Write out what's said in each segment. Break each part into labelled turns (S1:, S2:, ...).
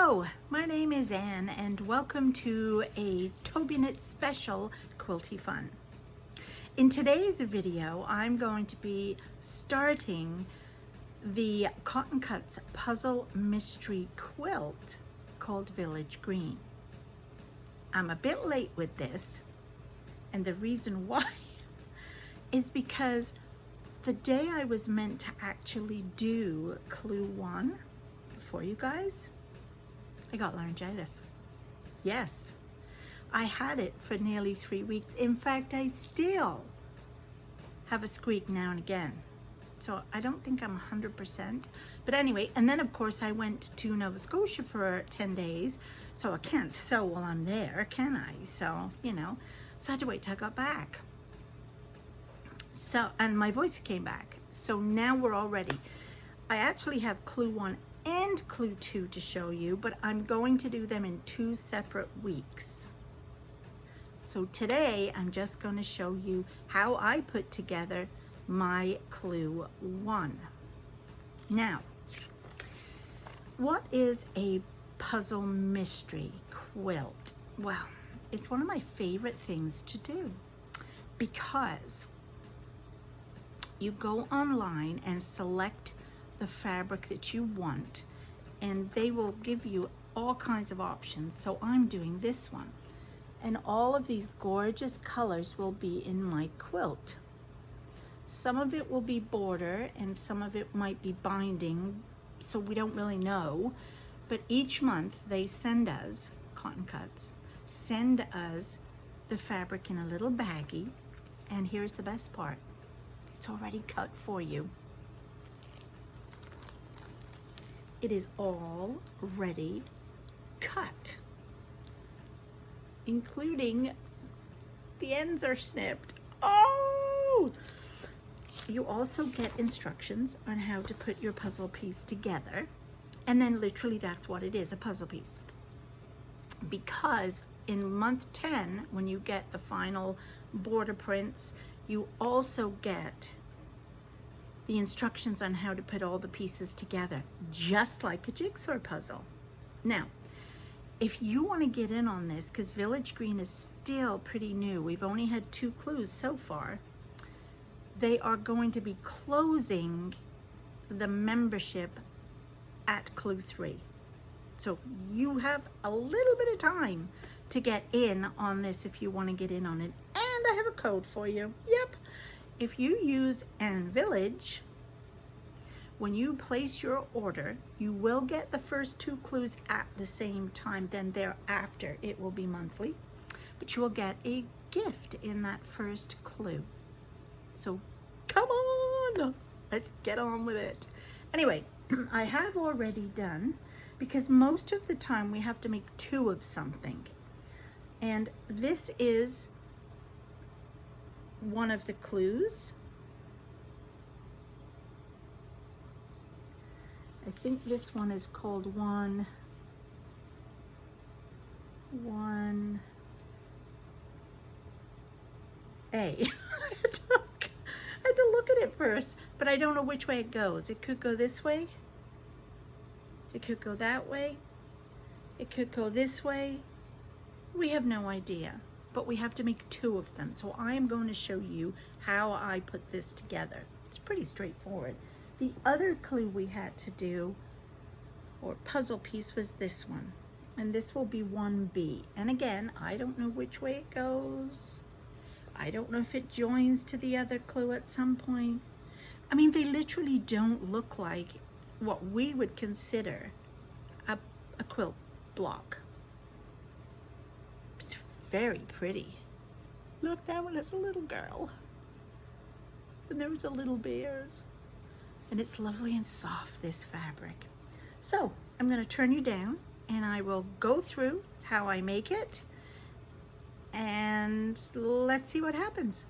S1: Hello, my name is Anne and welcome to a Tobyknits special Quilty Fun. In today's video, I'm going to be starting the Cotton Cuts puzzle mystery quilt called Village Green. I'm a bit late with this, and the reason why is because the day I was meant to actually do clue 1 for you guys, I got laryngitis. Yes, I had it for nearly 3 weeks. In fact, I still have a squeak now and again. So I don't think I'm 100%. But anyway, and then of course I went to Nova Scotia for 10 days. So I can't sew while I'm there, can I? So, you know, so I had to wait till I got back. So, and my voice came back. So now we're all ready. I actually have clue 1 and clue 2 to show you, but I'm going to do them in 2 separate weeks. So today I'm just going to show you how I put together my clue 1. Now, what is a puzzle mystery quilt? Well, it's one of my favorite things to do because you go online and select the fabric that you want, and they will give you all kinds of options. So I'm doing this one, and all of these gorgeous colors will be in my quilt. Some of it will be border and some of it might be binding, so we don't really know. But each month they send us, Cotton Cuts, send us the fabric in a little baggie, and here's the best part. It's already cut for you. It is already cut, including the ends are snipped. Oh! You also get instructions on how to put your puzzle piece together. And then literally that's what it is, a puzzle piece. Because in month 10, when you get the final border prints, you also get the instructions on how to put all the pieces together, just like a jigsaw puzzle. Now, if you want to get in on this, because Village Green is still pretty new, we've only had 2 clues so far, they are going to be closing the membership at clue 3. So if you have a little bit of time to get in on this, if you want to get in on it. And I have a code for you. Yep. If you use Anne Village, when you place your order, you will get the first 2 clues at the same time. Then thereafter, it will be monthly, but you will get a gift in that first clue. So come on, let's get on with it. Anyway, I have already done, because most of the time we have to make 2 of something. And this is one of the clues. I think this one is called 1A. I had to look at it first, but I don't know which way it goes. It could go this way. It could go that way. It could go this way. We have no idea. But we have to make 2 of them. So I am going to show you how I put this together. It's pretty straightforward. The other clue we had to do, or puzzle piece, was this one. And this will be 1B. And again, I don't know which way it goes. I don't know if it joins to the other clue at some point. I mean, they literally don't look like what we would consider a quilt block. It's very pretty. Look, that one is a little girl. And there's a little bears. And it's lovely and soft, this fabric. So I'm going to turn you down and I will go through how I make it. And let's see what happens.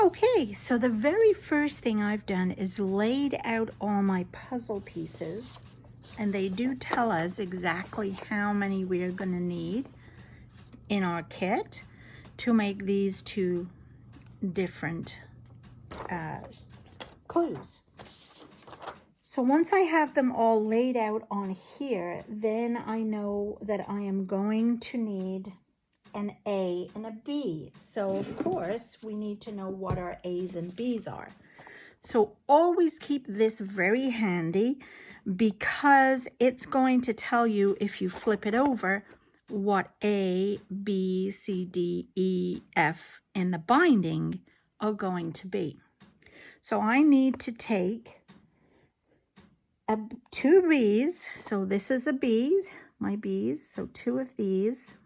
S1: Okay, so the very first thing I've done is laid out all my puzzle pieces, and they do tell us exactly how many we are going to need in our kit to make these 2 different clues. So once I have them all laid out on here, then I know that I am going to need an A and a B. So of course we need to know what our A's and B's are. So always keep this very handy because it's going to tell you, if you flip it over, what A, B, C, D, E, F in the binding are going to be. So I need to take two B's. So this is a B, my B's. So two of these.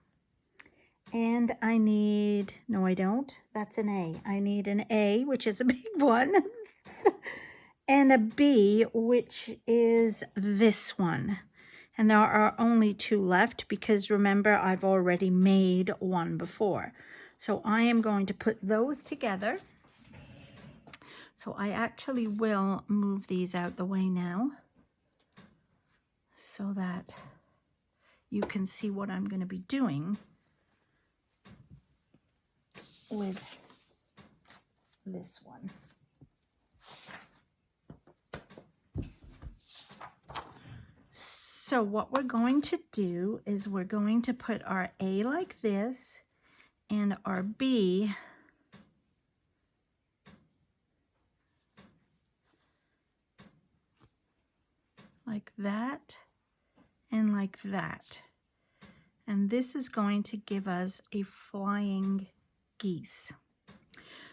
S1: And I need, no I don't, that's an A. I need an A, which is a big one. And a B, which is this one. And there are only two left because remember I've already made one before. So I am going to put those together. So I actually will move these out the way now so that you can see what I'm going to be doing with this one. So what we're going to do is we're going to put our A like this and our B like that and like that. And this is going to give us a flying geese.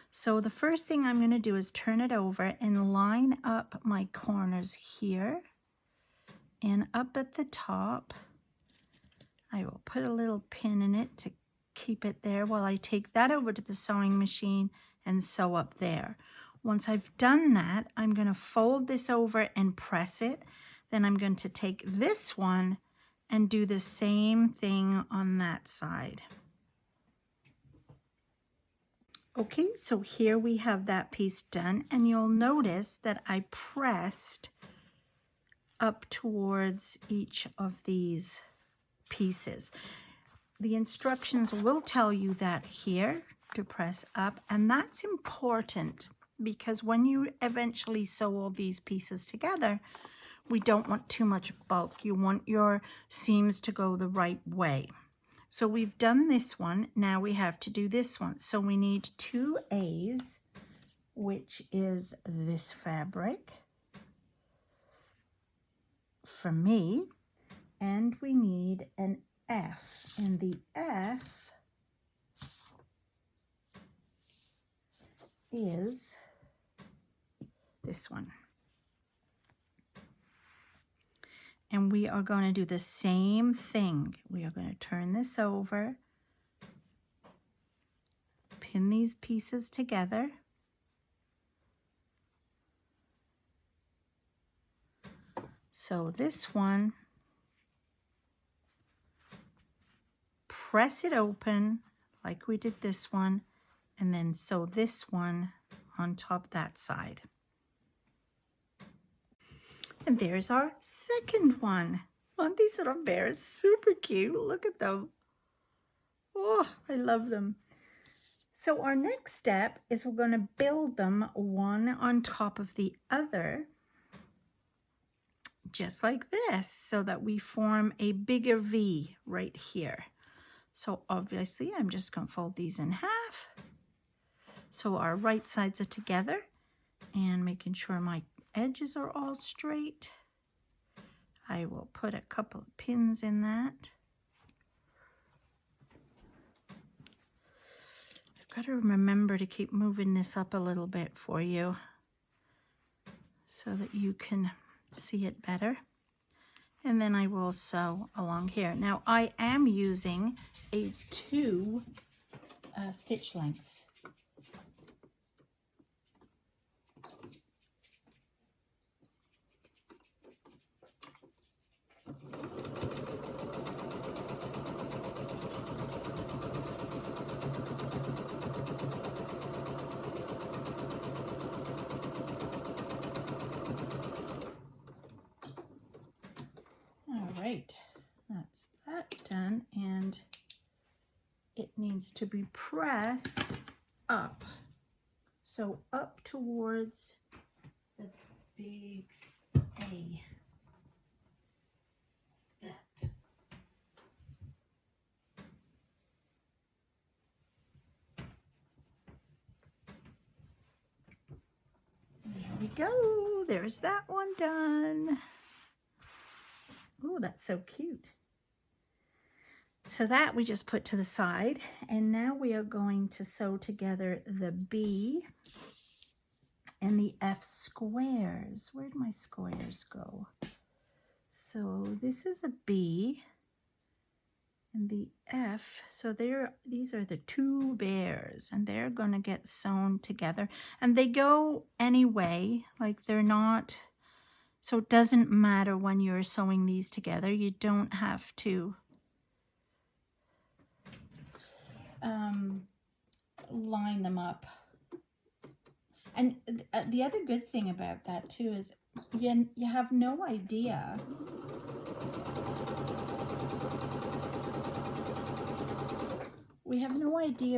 S1: So the first thing I'm going to do is turn it over and line up my corners here. And up at the top, I will put a little pin in it to keep it there while I take that over to the sewing machine and sew up there. Once I've done that, I'm going to fold this over and press it. Then I'm going to take this one and do the same thing on that side. Okay, so here we have that piece done, and you'll notice that I pressed up towards each of these pieces. The instructions will tell you that here to press up, and that's important because when you eventually sew all these pieces together, we don't want too much bulk. You want your seams to go the right way. So we've done this one, now we have to do this one. So we need two A's, which is this fabric for me, and we need an F, and the F is this one. And we are going to do the same thing. We are going to turn this over, pin these pieces together, so this one, press it open like we did this one, and then sew this one on top that side. And there's our second one. Aren't these little bears super cute? Look at them. Oh, I love them. So our next step is we're going to build them one on top of the other, just like this, so that we form a bigger V right here. So obviously I'm just going to fold these in half. So our right sides are together, and making sure my edges are all straight. I will put a couple of pins in that. I've got to remember to keep moving this up a little bit for you so that you can see it better. And then I will sew along here. Now I am using a 2 stitch length. Right, that's that done, and it needs to be pressed up. So up towards the big A. That. There we go. There's that one done. Oh, that's so cute. So that we just put to the side, and now we are going to sew together the B and the F squares. Where'd my squares go? So this is a B and the F. So these are the two bears, and they're gonna get sewn together, and they go anyway, like they're not, so it doesn't matter when you're sewing these together. You don't have to line them up. And the other good thing about that too is you have no idea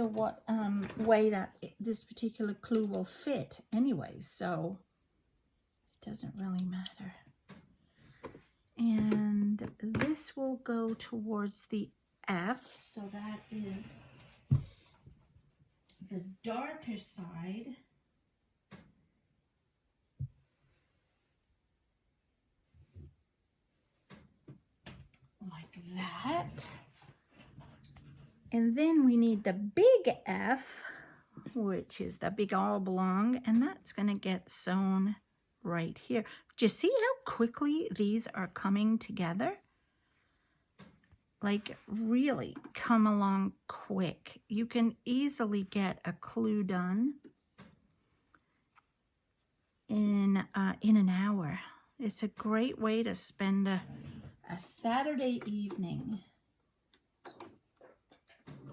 S1: what way that this particular clue will fit anyway, so it doesn't really matter. And this will go towards the F, so that is the darker side. Like that. And then we need the big F, which is the big oblong, and that's going to get sewn right here. Do you see how quickly these are coming together? Like really come along quick. You can easily get a clue done in an hour. It's a great way to spend a Saturday evening.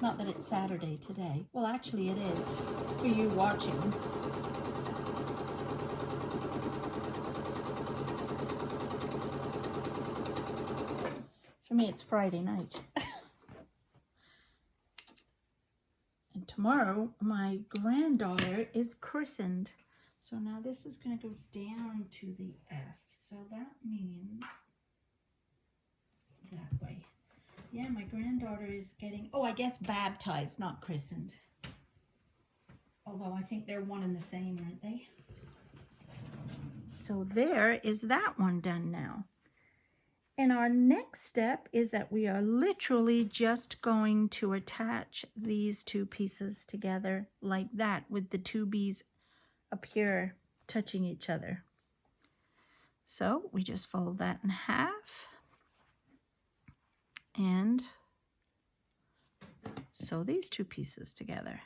S1: Not that it's Saturday today. Well, actually it is for you watching. For me, it's Friday night. And tomorrow, my granddaughter is christened. So now this is going to go down to the F. So that means that way. Yeah, my granddaughter is getting, oh, I guess baptized, not christened. Although I think they're one and the same, aren't they? So there is that one done now. And our next step is that we are literally just going to attach these two pieces together like that, with the two B's up here touching each other. So we just fold that in half and sew these two pieces together.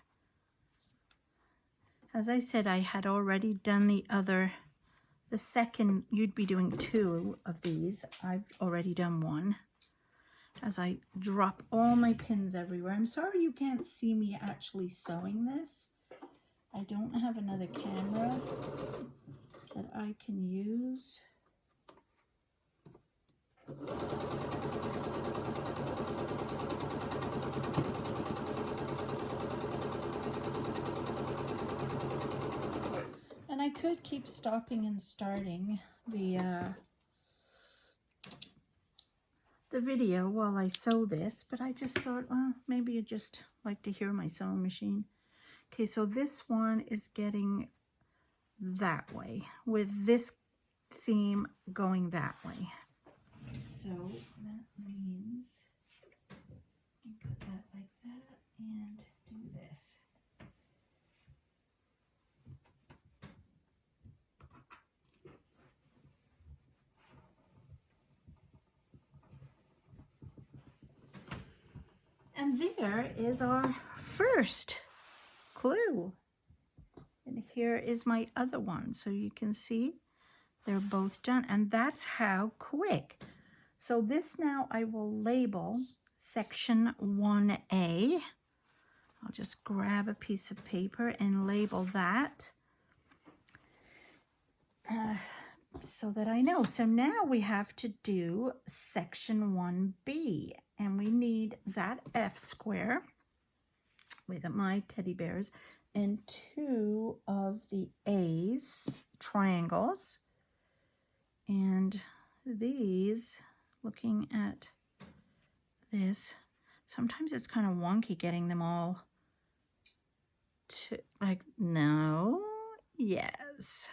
S1: As I said, I had already done the second, you'd be doing two of these. I've already done one. As I drop all my pins everywhere. I'm sorry you can't see me actually sewing this. I don't have another camera that I can use. And I could keep stopping and starting the video while I sew this, but I just thought, well, maybe you'd just like to hear my sewing machine. Okay, so this one is getting that way, with this seam going that way. So that means you put that like that and do this. And there is our first clue. And here is my other one. So you can see they're both done. And that's how quick. So this now I will label section 1A. I'll just grab a piece of paper and label that so that I know. So now we have to do section 1B. And we need that F square with my teddy bears and two of the A's triangles. And these, looking at this, sometimes it's kind of wonky getting them all to, like, no, yes.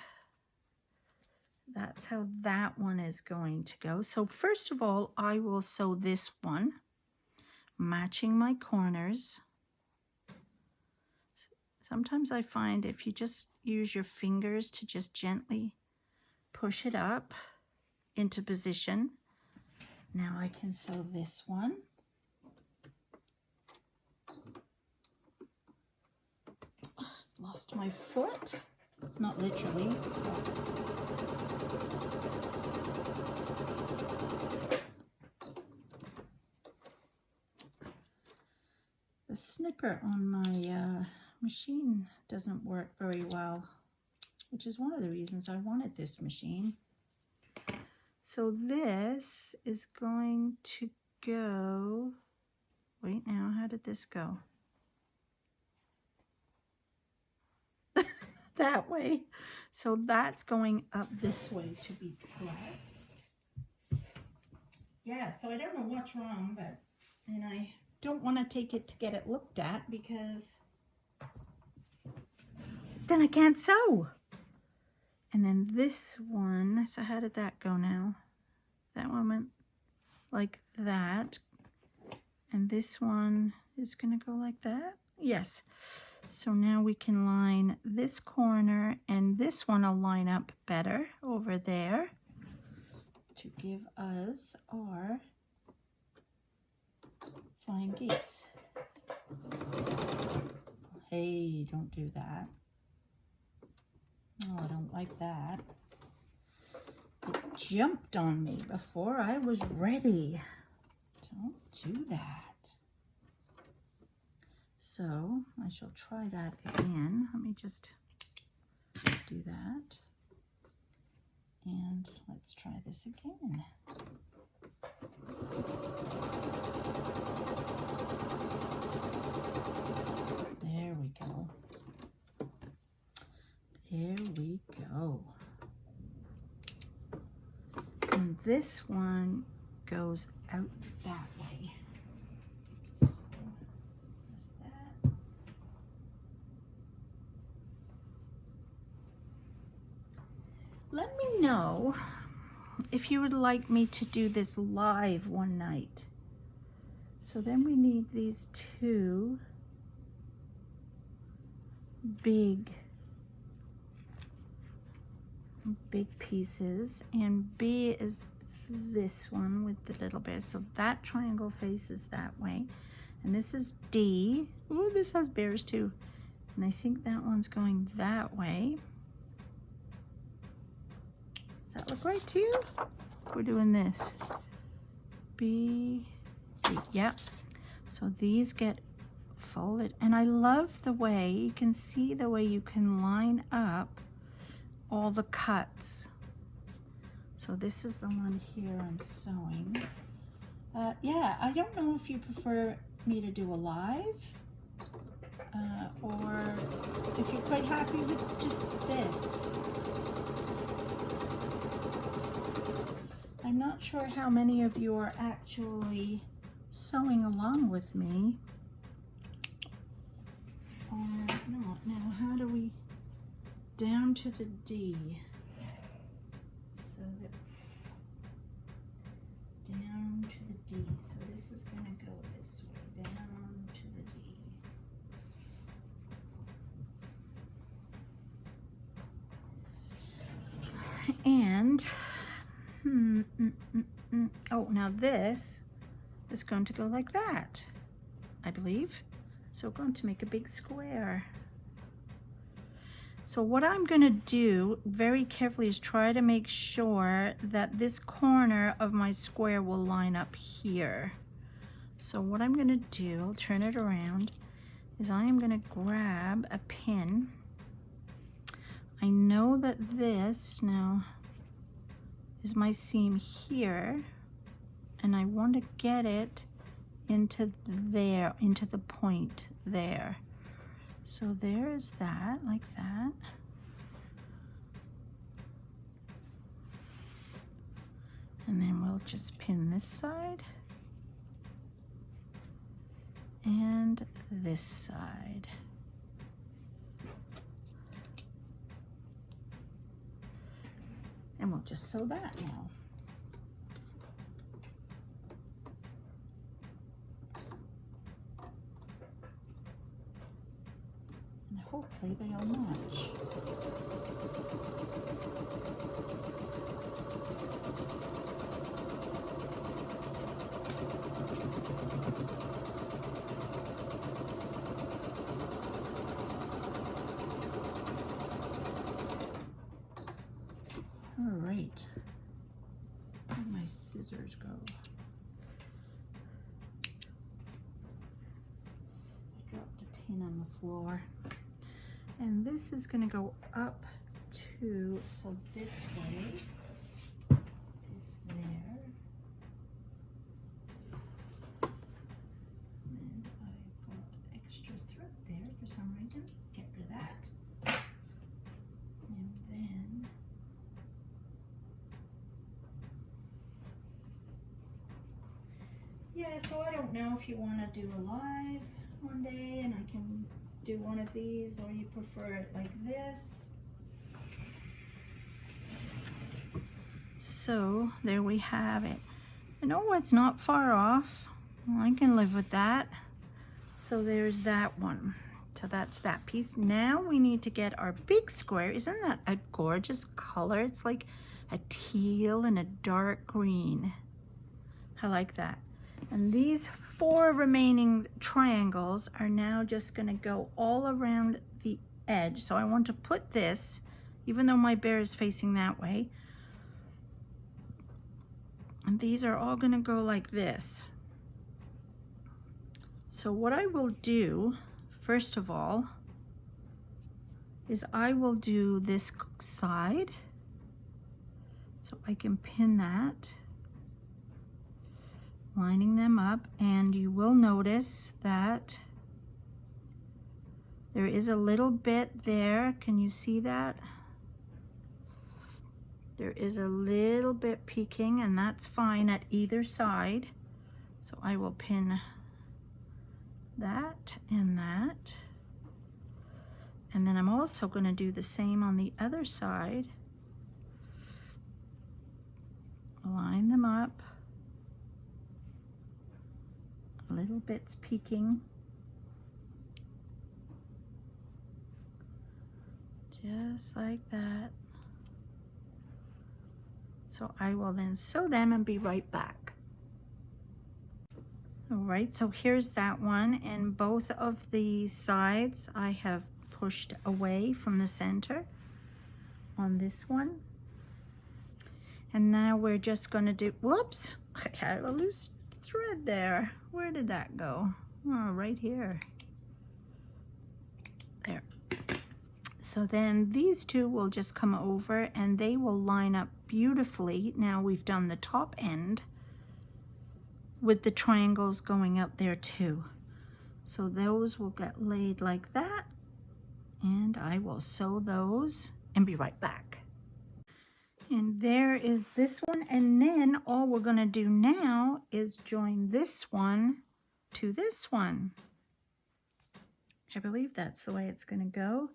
S1: That's how that one is going to go. So first of all, I will sew this one, matching my corners. Sometimes I find if you just use your fingers to just gently push it up into position. Now I can sew this one. Lost my foot, not literally. The snipper on my machine doesn't work very well, which is one of the reasons I wanted this machine. So this is going to go, wait now, how did this go? That way. So that's going up this way to be pressed. Yeah, so I don't know what's wrong, but, and I don't want to take it to get it looked at because then I can't sew. And then this one, so how did that go now? That one went like that. And this one is going to go like that. Yes. So now we can line this corner and this one will line up better over there to give us our flying geese. Hey, don't do that. Oh, I don't like that. It jumped on me before I was ready. Don't do that. So I shall try that again. Let me just do that. And let's try this again. There we go. There we go. And this one goes out that way. So there's that. Let me know if you would like me to do this live one night. So then we need these two big pieces, and B is this one with the little bear. So that triangle faces that way, and this is D. Ooh, this has bears too, and I think that one's going that way. Does that look right to you? We're doing this. B, D. Yep. So these get folded, and I love the way you can see the way you can line up all the cuts. So this is the one here I'm sewing. Yeah, I don't know if you prefer me to do a live or if you're quite happy with just this. I'm not sure how many of you are actually sewing along with me or not. Now, how do we down to the D? So that down to the D. So this is going to go this way, down to the D. And oh, now this is going to go like that, I believe. So we're going to make a big square. So what I'm going to do very carefully is try to make sure that this corner of my square will line up here. So what I'm going to do, I'll turn it around, is I am going to grab a pin. I know that this now is my seam here, and I want to get it into there, into the point there. So there is that, like that. And then we'll just pin this side and this side. And we'll just sew that now. And hopefully they'll match. All right, where'd my scissors go? I dropped a pin on the floor. And this is going to go up to, so this way, this there. And I've got extra thread there for some reason. Get rid of that. And then yeah, so I don't know if you want to do a live one day and I can do one of these, or you prefer it like this. So there we have it. And oh, it's not far off. Well, I can live with that. So there's that one. So that's that piece. Now we need to get our big square. Isn't that a gorgeous color? It's like a teal and a dark green. I like that. And these 4 remaining triangles are now just going to go all around the edge. So I want to put this, even though my bear is facing that way, and these are all going to go like this. So what I will do, first of all, is I will do this side. So I can pin that, lining them up, and you will notice that there is a little bit there. Can you see that? There is a little bit peeking, and that's fine at either side. So I will pin that and that. And then I'm also going to do the same on the other side. Line them up. Little bits peeking, just like that. So I will then sew them and be right back. All right, so here's that one, and both of the sides I have pushed away from the center on this one. And now we're just going to do, whoops, I had a loose thread there. Where did that go? Oh, right here. There. So then these two will just come over and they will line up beautifully. Now we've done the top end with the triangles going up there too. So those will get laid like that, and I will sew those and be right back. And there is this one, and then all we're going to do now is join this one to this one. I believe that's the way it's going to go.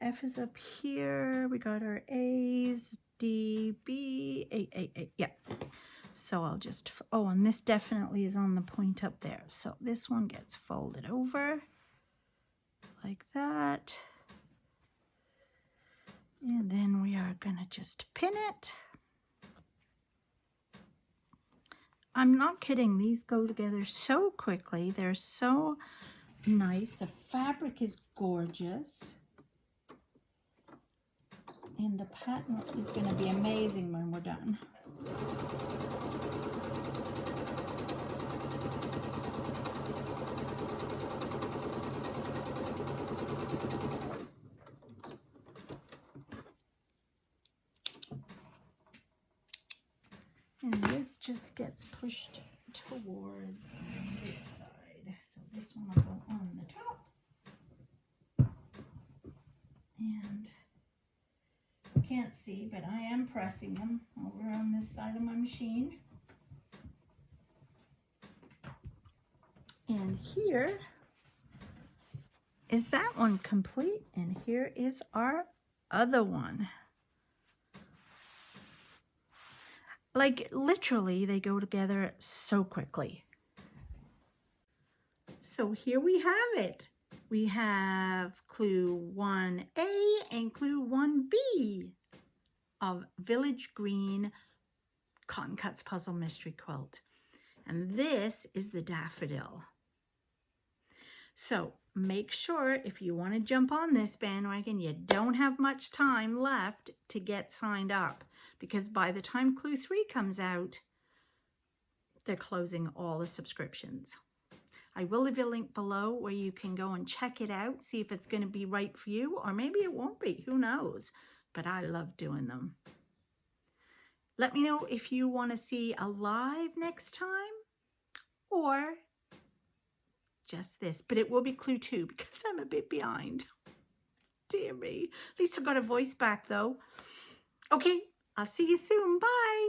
S1: F is up here. We got our A's, D, B, A, yeah. So I'll just, oh, and this definitely is on the point up there. So this one gets folded over like that. And then we are going to just pin it. I'm not kidding. These go together so quickly. They're so nice. The fabric is gorgeous. And the pattern is going to be amazing when we're done. And this just gets pushed towards this side. So this one will go on the top. And can't see, but I am pressing them over on this side of my machine. And here is that one complete, and here is our other one. Like literally, they go together so quickly. So here we have it. We have clue 1A and clue 1B of Village Green Cotton Cuts Puzzle Mystery Quilt. And this is the Daffodil. So make sure if you want to jump on this bandwagon, you don't have much time left to get signed up, because by the time clue 3 comes out, they're closing all the subscriptions. I will leave a link below where you can go and check it out, see if it's going to be right for you, or maybe it won't be, who knows, but I love doing them. Let me know if you want to see a live next time or just this, but it will be clue 2 because I'm a bit behind. Dear me. At least I got a voice back though. Okay, I'll see you soon. Bye.